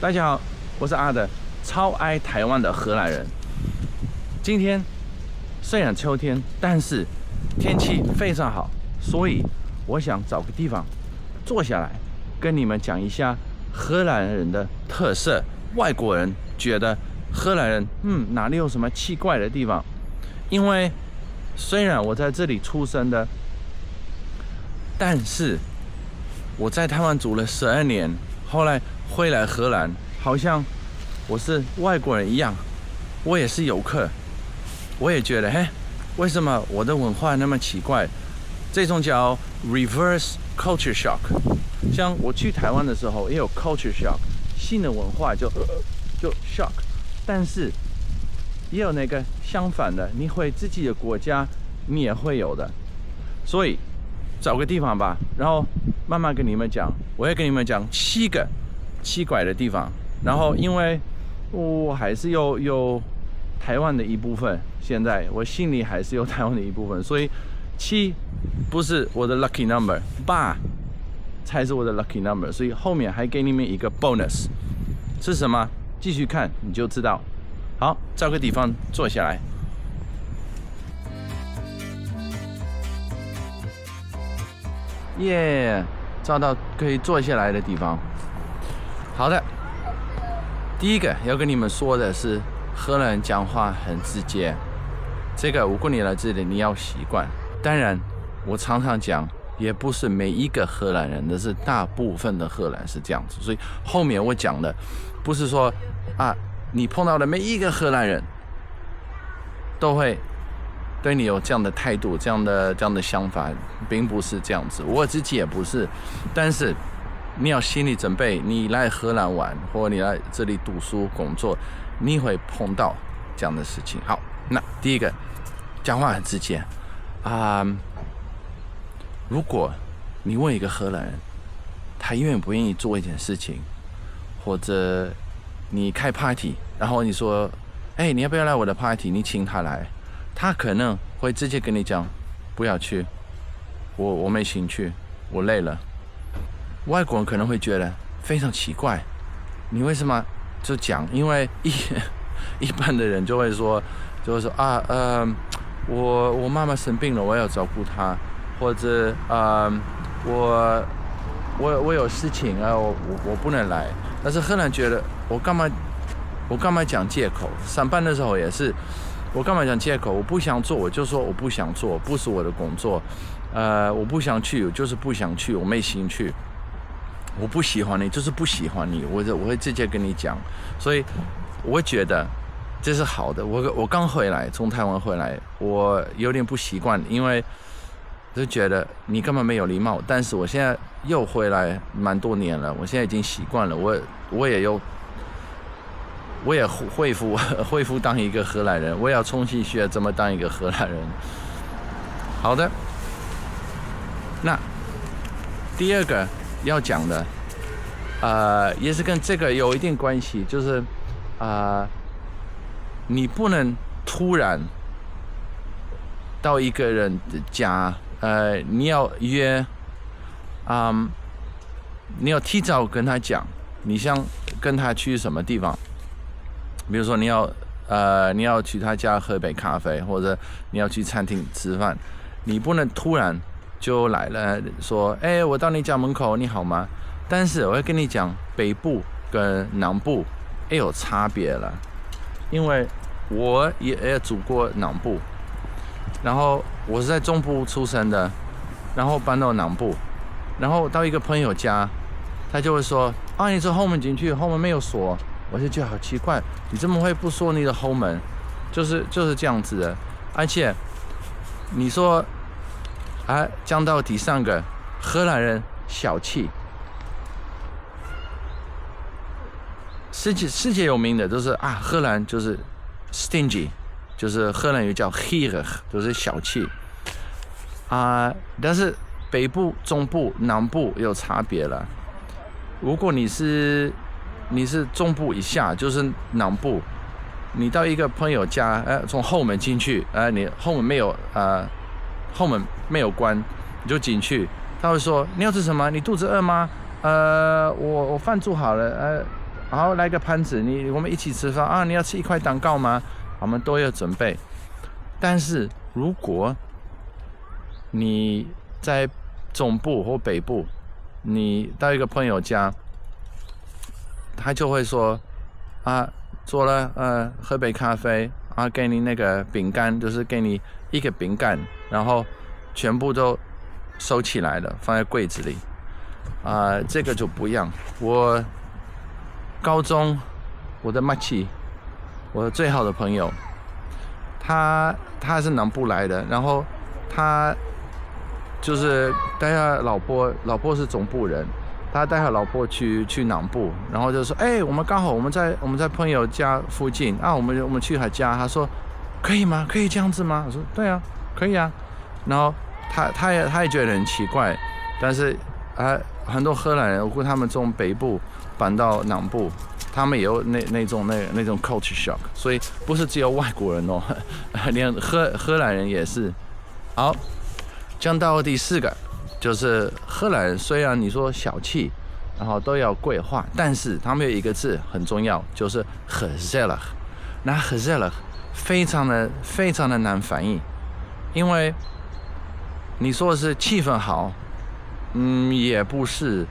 大家好，我是阿德，超爱台湾的荷兰人。今天虽然秋天，但是天气非常好，所以我想找个地方坐下来，跟你们讲一下荷兰人的特色。外国人觉得荷兰人，哪里有什么奇怪的地方？因为虽然我在这里出生的，但是我在台湾住了12年，后来回来荷兰，好像我是外国人一样，我也是游客，我也觉得，为什么我的文化那么奇怪？这种叫 reverse culture shock。像我去台湾的时候，也有 culture shock， 新的文化就 shock， 但是也有那个相反的，你回自己的国家，你也会有的。所以找个地方吧，然后慢慢跟你们讲，我会跟你们讲7个奇怪的地方。然后因为我还是有台湾的一部分，现在我心里还是有台湾的一部分，所以7不是我的 lucky number， 8才是我的 lucky number。所以后面还给你们一个 bonus， 是什么？继续看你就知道。好，找个地方坐下来。耶，找到可以坐下来的地方。好的，第一个要跟你们说的是，荷兰人讲话很直接。这个如果你来这里，你要习惯。当然，我常常讲，也不是每一个荷兰人，但是大部分的荷兰是这样子。所以后面我讲的，不是说你碰到的每一个荷兰人都会对你有这样的态度，这样的想法，并不是这样子。我自己也不是，但是你要心理准备，你来荷兰玩，或者你来这里读书工作，你会碰到这样的事情。好，那第一个，讲话很直接如果你问一个荷兰人，他愿不愿意做一件事情，或者你开 party， 然后你说，你要不要来我的 party？ 你请他来。他可能会直接跟你讲，不要去，我没兴趣，我累了。外国人可能会觉得非常奇怪，你为什么就讲？因为一般的人就会说我妈妈生病了，我要照顾她，或者我有事情我不能来。但是荷兰觉得我干嘛讲借口？上班的时候也是。我干嘛讲借口？我不想做，我就说我不想做，不是我的工作。我不想去，我就是不想去，我没兴趣。我不喜欢你，就是不喜欢你，我会直接跟你讲。所以我觉得这是好的。我刚回来，从台湾回来，我有点不习惯，因为就觉得你根本没有礼貌。但是我现在又回来蛮多年了，我现在已经习惯了。我也恢复当一个荷兰人，我也要重新学怎么当一个荷兰人。好的，那第二个要讲的，也是跟这个有一定关系，就是你不能突然到一个人的家，你要约，你要提早跟他讲，你想跟他去什么地方。比如说你要去他家喝杯咖啡，或者你要去餐厅吃饭，你不能突然就来了说，我到你家门口，你好吗？但是我会跟你讲，北部跟南部也有差别了，因为我也住过南部，然后我是在中部出生的，然后搬到南部，然后到一个朋友家，他就会说，你从后门进去，后门没有锁。我就觉得好奇怪，你怎么会不锁你的后门？就是这样子的。而且你说讲到第3个，荷兰人小气，世界有名的都是荷兰就是 stingy， 就是荷兰语叫 gierig， 就是小气但是北部、中部、南部有差别了。如果你是中部以下，就是南部，你到一个朋友家，从后门进去，你后门没有关，你就进去，他会说你要吃什么？你肚子饿吗？我饭煮好了，然后来个盘子，我们一起吃饭啊，你要吃一块蛋糕吗？我们都有准备。但是如果你在中部或北部，你到一个朋友家，他就会说啊，做了喝杯咖啡啊，给你那个饼干，就是给你一个饼干，然后全部都收起来了，放在柜子里这个就不一样。我高中我的machi，我的最好的朋友，他是南部来的，然后他就是带他老婆是中部人，他带他老婆去南部，然后就说，我们刚好我们在朋友家附近啊，我们去他家，他说可以吗？可以这样子吗？我说对啊，可以啊。然后他也觉得很奇怪，但是很多荷兰人，我估他们从北部搬到南部，他们也有那种 culture shock， 所以不是只有外国人哦，连荷兰人也是。好，讲到第4个，就是荷兰人虽然你说小气，然后都要贵化，但是他们有一个字很重要，就是 gezellig。那 gezellig 非常的难翻译，因为你说的是气氛好，也不是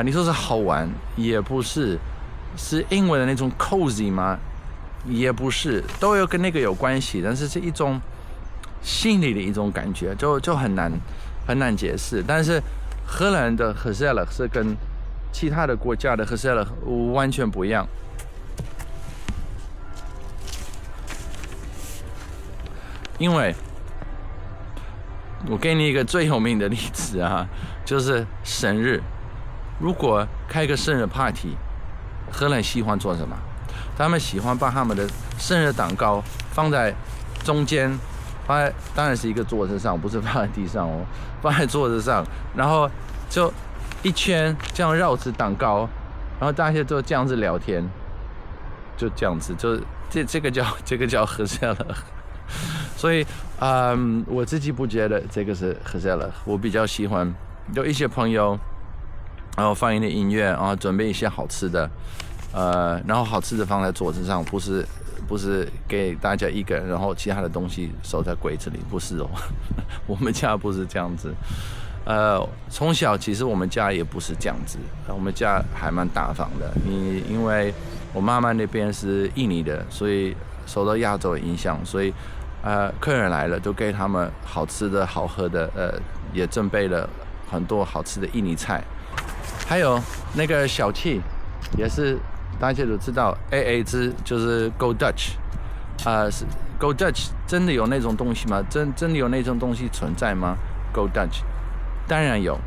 你说是好玩，也不是，是英文的那种 cozy 吗？也不是，都有跟那个有关系，但是是一种心里的一种感觉，就很难解释。但是荷兰的 gezellig 是跟其他的国家的 gezellig 完全不一样。因为我给你一个最有名的例子就是生日。如果开个生日 party， 荷兰喜欢做什么？他们喜欢把他们的生日蛋糕放在中间，当然是一个桌子上，不是放在地上哦，放在桌子上，然后就一圈这样绕着蛋糕，然后大家就这样子聊天，就这样子，就这个叫gezellig。所以我自己不觉得这个是gezellig，我比较喜欢有一些朋友，然后放一点音乐，然后准备一些好吃的，然后好吃的放在桌子上，不是给大家一个人，然后其他的东西收在柜子里，不是哦，我们家不是这样子。从小其实我们家也不是这样子，我们家还蛮大方的。因为我妈妈那边是印尼的，所以受到亚洲的影响，所以客人来了都给他们好吃的好喝的，也准备了很多好吃的印尼菜。还有那个小气也是大家都知道 AA 制就是 Go Dutch， 是 Go Dutch 真的有那种东西吗？真的有那种东西存在吗？ Go Dutch 当然有，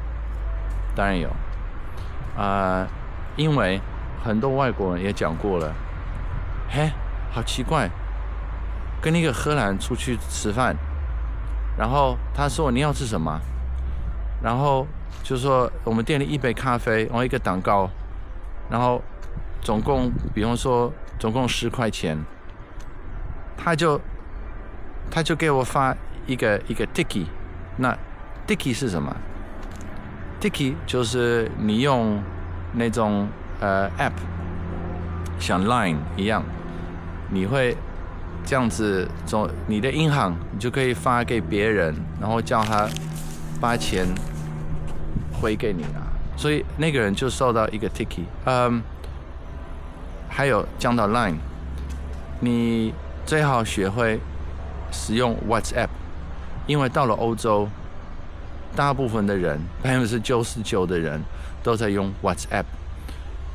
因为很多外国人也讲过了，好奇怪，跟一个荷兰人出去吃饭，然后他说你要吃什么，然后就说我们点了一杯咖啡，然后一个蛋糕，然后比方说总共10块钱，他就给我发一个 Tiki。 那 Tiki 是什么？ Tiki 就是你用那种app， 像 Line 一样，你会这样子从你的银行，你就可以发给别人，然后叫他把钱回给你啦。所以那个人就收到一个 Tiki。还有讲到 Line， 你最好学会使用 WhatsApp， 因为到了欧洲，大部分的人99%的人都在用 WhatsApp，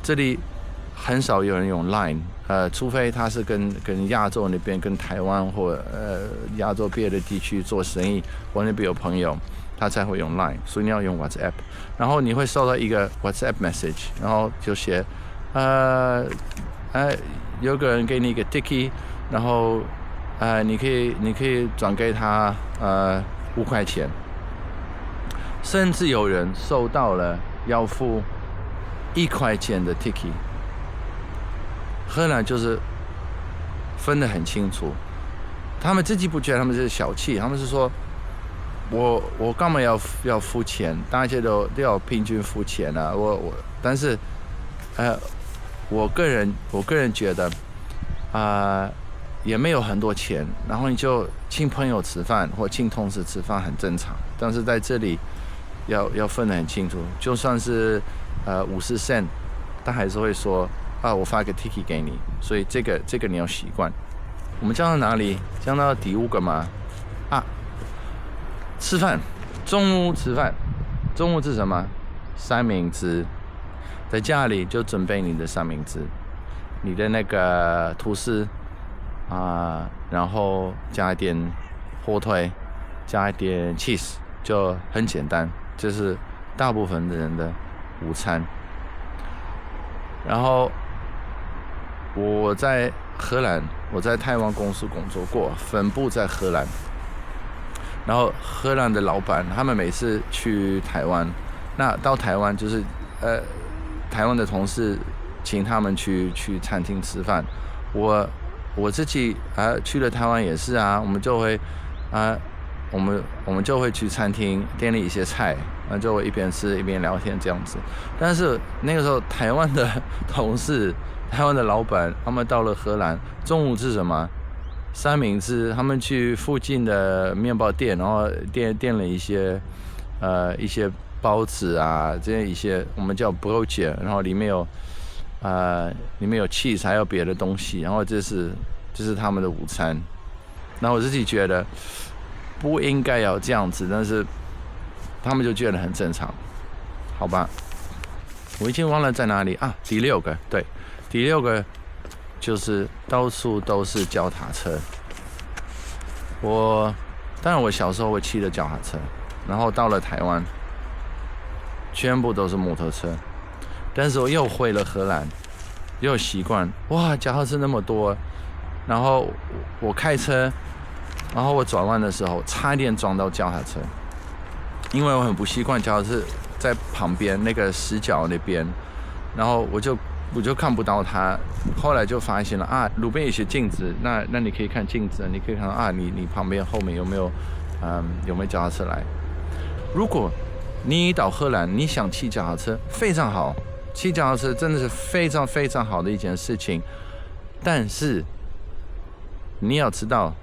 这里很少有人用 Line， 除非他是跟亚洲那边、跟台湾或亚洲别的地区做生意，我那边有朋友，他才会用 Line， 所以你要用 WhatsApp， 然后你会收到一个 WhatsApp message， 然后就写有个人给你一个 Tiki， 然后你可以转给他5块钱，甚至有人收到了要付1块钱的 Tiki。 荷兰就是分得很清楚，他们自己不觉得他们是小气，他们是说我干嘛要付钱？大家都要平均付钱啊！但是我个人觉得，也没有很多钱，然后你就请朋友吃饭或请同事吃饭很正常，但是在这里要分得很清楚，就算是50 cent， 他还是会说我发个 ticket 给你，所以这个你要习惯。我们降到哪里？降到第5个吗？吃饭，中午吃饭，中午吃什么？三明治。在家里就准备你的三明治，你的那个吐司然后加一点火腿，加一点 cheese， 就很简单，这是大部分的人的午餐。然后我在荷兰，我在台湾公司工作过，分部在荷兰。然后荷兰的老板他们每次去台湾，那到台湾就是台湾的同事请他们去餐厅吃饭，我自己去了台湾也是我们就会我们就会去餐厅点了一些菜，就会一边吃一边聊天这样子。但是那个时候台湾的同事、台湾的老板，他们到了荷兰，中午吃什么？三明治。他们去附近的面包店，然后点了一些包子这一些我们叫 broche， 然后里面有 cheese， 还有别的东西，然后这是他们的午餐。那我自己觉得不应该要这样子，但是他们就觉得很正常，好吧？我已经忘了在哪里第6个，对，第6个就是到处都是脚踏车。当然我小时候会骑的脚踏车，然后到了台湾，全部都是摩托车。但是我又回了荷兰，又习惯脚踏车那么多，然后我开车，然后我转弯的时候差点撞到脚踏车，因为我很不习惯脚踏车在旁边那个死角那边，然后我就看不到它。后来就发现了路边有些镜子，那你可以看镜子，你可以看到你旁边后面有没有脚踏车来。如果你到荷兰，你想骑脚踏车，非常好，骑脚踏车真的是非常非常好的一件事情。但是你要知道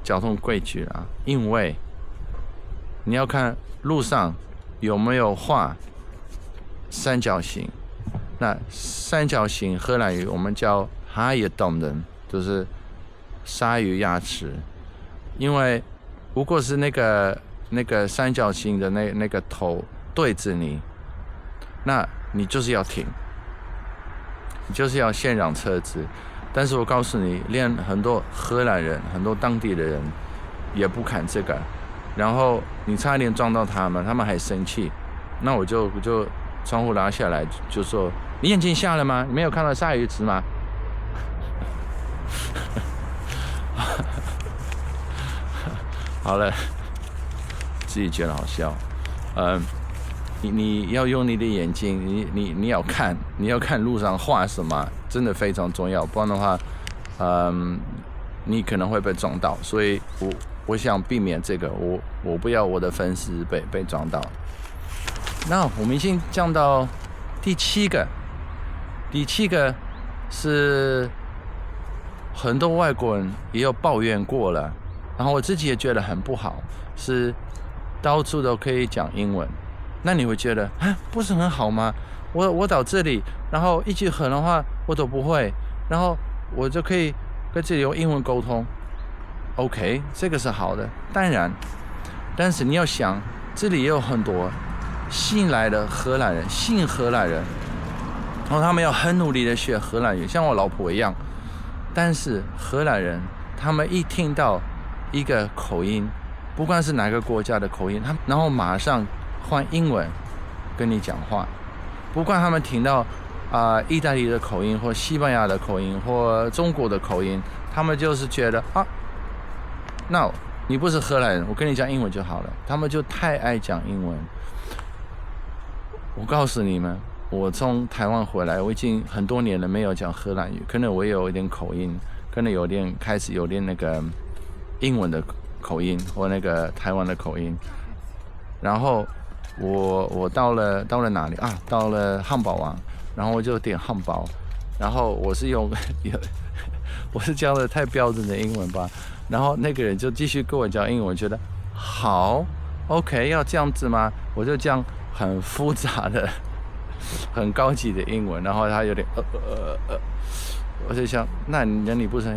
交通规矩因为你要看路上有没有画三角形。那三角形荷兰语我们叫 haaiendommen， 就是鲨鱼牙齿。因为如果是那个三角形的那个头对着你，那你就是要停，你就是要先让车子。但是我告诉你，连很多荷兰人、很多当地的人也不看这个，然后你差点撞到他们还生气。那我就窗户拉下来，就说：“你眼睛瞎了吗？你没有看到鲨鱼池吗？”好了，自己觉得好笑。你要用你的眼睛，你要看路上画什么，真的非常重要。不然的话，你可能会被撞到。所以我想避免这个，我不要我的粉丝被撞到。那我们已经降到第7个，第7个是很多外国人也有抱怨过了，然后我自己也觉得很不好，是到处都可以讲英文。那你会觉得不是很好吗？我到这里，然后一句荷兰话我都不会，然后我就可以跟这里用英文沟通。OK， 这个是好的，当然，但是你要想，这里也有很多新来的荷兰人，新荷兰人，然后他们要很努力的学荷兰语，像我老婆一样。但是荷兰人，他们一听到一个口音，不管是哪个国家的口音，然后马上换英文跟你讲话。不管他们听到意大利的口音，或西班牙的口音，或中国的口音，他们就是觉得那你不是荷兰人，我跟你讲英文就好了。他们就太爱讲英文。我告诉你们，我从台湾回来，我已经很多年了没有讲荷兰语，可能我有一点口音，可能开始有点那个英文的口音或那个台湾的口音。然后我到了哪里到了汉堡王，然后我就点汉堡，然后我是我是教的太标准的英文吧，然后那个人就继续跟我教英文，我觉得好 OK 要这样子吗？我就这样很复杂的、很高级的英文，然后他有点我就想，那你不是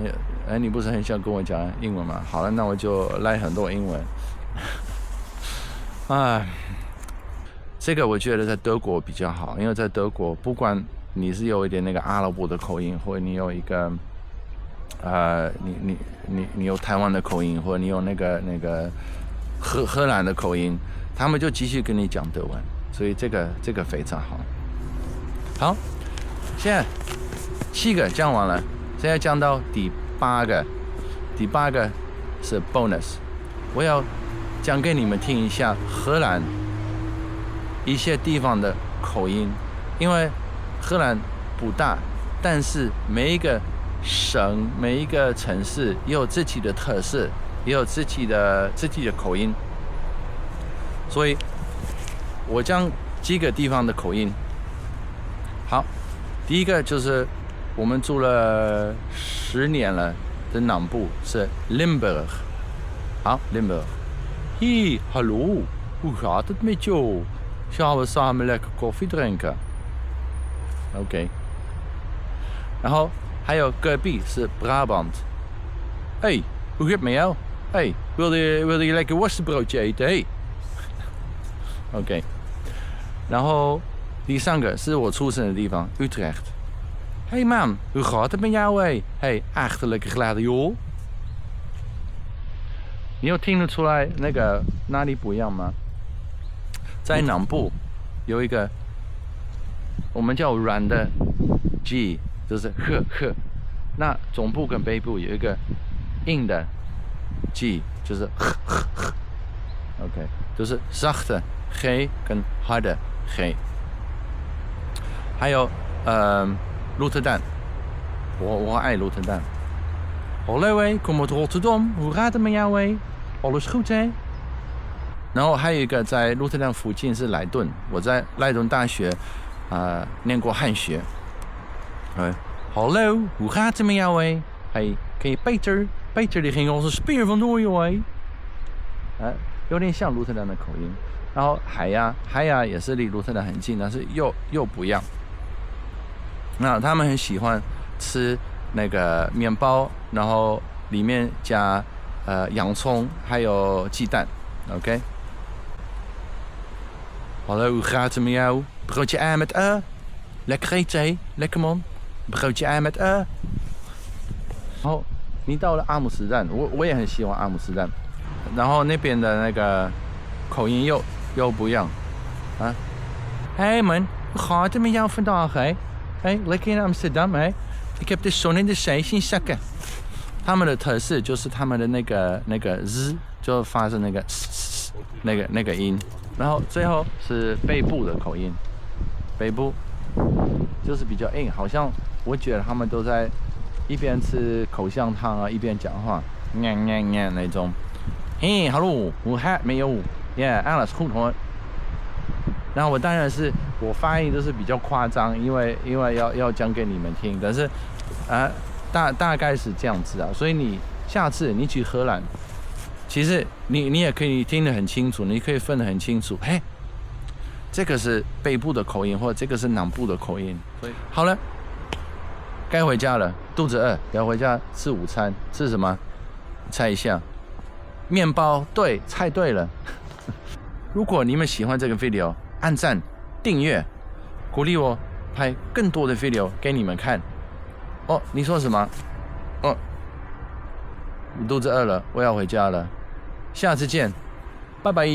很想跟我讲英文吗？好了，那我就来很多英文。这个我觉得在德国比较好，因为在德国，不管你是有一点那个阿拉伯的口音，或者你有一个你有台湾的口音，或者你有那个荷兰的口音，他们就继续跟你讲德文，所以这个非常好。好，现在7个讲完了，现在讲到第8个，第8个是 bonus， 我要讲给你们听一下荷兰一些地方的口音，因为荷兰不大，但是每一个省、每一个城市也有自己的特色，也有自己的口音，所以我讲几个地方的口音。好，第一个就是我们住了10年了的南部是 Limburg。好 ，Limburg。Hey, hallo, hoe gaat het met jou? Gaan we samen lekker koffie drinken? OK。然后还有隔壁是 Brabant。Hey, hoe gaat het met jou? Hey, wilde je lekker worstenbroodje eten? Hey. OK。然后第3个是我出生的地方 Utrecht。Hey man, hoe gaat het met jou? Hey, echt lekker geladen joh。你有听得出来那个哪里不一样吗？在南部有一个我们叫软的 G， 就是呵。那总部跟北部有一个硬的 G， 就是呵。OK， 就是 zachte G 跟 harde G。还有鹿特丹，我爱鹿特丹。Hallo hé, kom uit Rotterdam. Hoe gaat het met jou hé? Alles goed hé? 然后还有一个在鹿特丹附近是莱顿，我在莱顿大学念过汉学。Hallo, hoe gaat het met jou hé? Hey, ken je Peter? Peter die ging als een speer vandoor joh hé. 有点像鹿特丹的口音。然后海牙也是离鹿特丹很近，但是又不一样。那他们很喜欢吃那个面包，然后里面加洋葱还有鸡蛋 ，OK。Hallo, hoe gaat het met jou? Broodje ei met lekker eten, lekker man. Broodje ei met 然后你到了阿姆斯特丹，我也很喜欢阿姆斯特丹，然后那边的那个口音又不一样啊。Hey man, hoe gaat het met jou vandaag hè? Hey, lekker in Amsterdam hè? Ik heb de zon in de zee zien zakken。他们的特色就是他们的那个日就发生那个音，然后最后是北部的口音，北部就是比较硬，好像我觉得他们都在一边吃口香糖啊，一边讲话，那种。嘿 ，Hallo， hoe gaat het met jou? Yeah, alles goed hoor。然后我当然是我发音都是比较夸张，因为要讲给你们听，但是大概是这样子啊。所以你下次你去荷兰，其实你也可以听得很清楚，你可以分得很清楚。嘿，这个是北部的口音，或者这个是南部的口音。所以好了，该回家了，肚子饿，要回家吃午餐。吃什么？猜一下。面包，对，猜对了。如果你们喜欢这个 video， 按赞、订阅，鼓励我拍更多的 video 给你们看。哦，你说什么？哦，肚子饿了，我要回家了。下次见，拜拜。